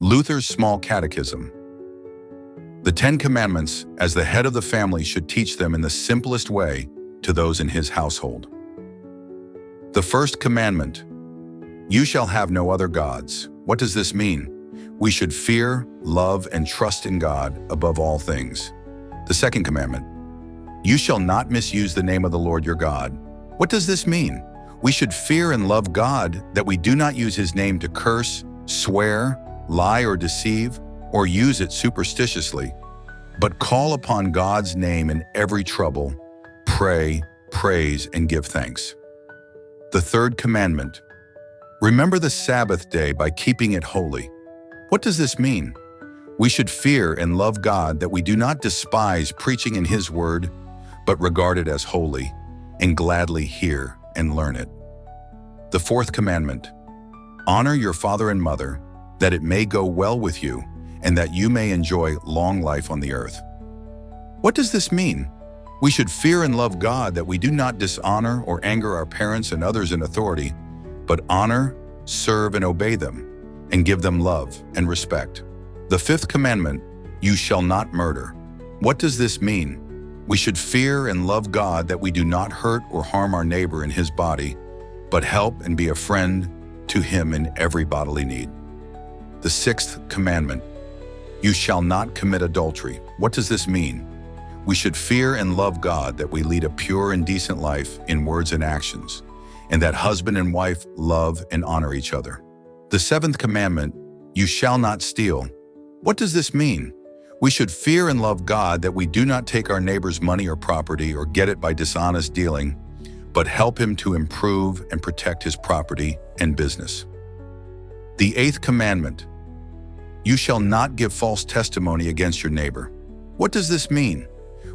Luther's Small Catechism. The Ten Commandments, as the head of the family, should teach them in the simplest way to those in his household. The first commandment, you shall have no other gods. What does this mean? We should fear, love, and trust in God above all things. The second commandment, you shall not misuse the name of the Lord your God. What does this mean? We should fear and love God, that we do not use his name to curse, swear, lie, or deceive, or use it superstitiously, but call upon God's name in every trouble, pray, praise, and give thanks. The third commandment, remember the Sabbath day by keeping it holy. What does this mean? We should fear and love God, that we do not despise preaching in his word, but regard it as holy, and gladly hear and learn it. The fourth commandment, honor your father and mother, that it may go well with you, and that you may enjoy long life on the earth. What does this mean? We should fear and love God, that we do not dishonor or anger our parents and others in authority, but honor, serve, and obey them, and give them love and respect. The fifth commandment, you shall not murder. What does this mean? We should fear and love God, that we do not hurt or harm our neighbor in his body, but help and be a friend to him in every bodily need. The sixth commandment, you shall not commit adultery. What does this mean? We should fear and love God, that we lead a pure and decent life in words and actions, and that husband and wife love and honor each other. The seventh commandment, you shall not steal. What does this mean? We should fear and love God, that we do not take our neighbor's money or property or get it by dishonest dealing, but help him to improve and protect his property and business. The eighth commandment, you shall not give false testimony against your neighbor. What does this mean?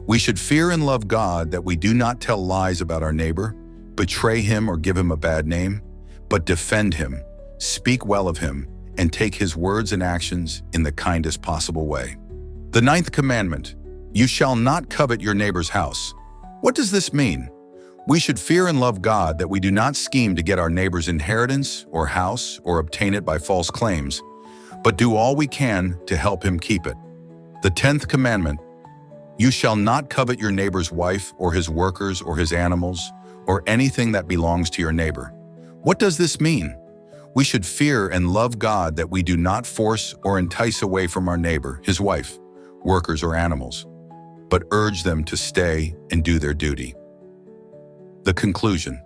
We should fear and love God, that we do not tell lies about our neighbor, betray him or give him a bad name, but defend him, speak well of him, and take his words and actions in the kindest possible way. The ninth commandment, you shall not covet your neighbor's house. What does this mean? We should fear and love God, that we do not scheme to get our neighbor's inheritance or house or obtain it by false claims, but do all we can to help him keep it. The 10th commandment, you shall not covet your neighbor's wife or his workers or his animals or anything that belongs to your neighbor. What does this mean? We should fear and love God, that we do not force or entice away from our neighbor, his wife, workers, or animals, but urge them to stay and do their duty. The conclusion.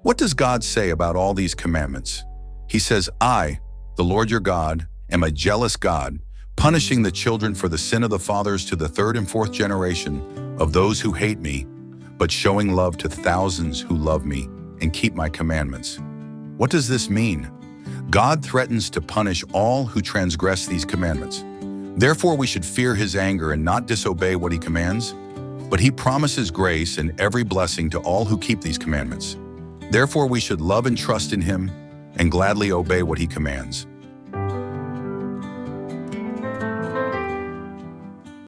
What does God say about all these commandments? He says, I, the Lord your God, am a jealous God, punishing the children for the sin of the fathers to the third and fourth generation of those who hate me, but showing love to thousands who love me and keep my commandments. What does this mean? God threatens to punish all who transgress these commandments. Therefore, we should fear his anger and not disobey what he commands. But he promises grace and every blessing to all who keep these commandments. Therefore, we should love and trust in him and gladly obey what he commands.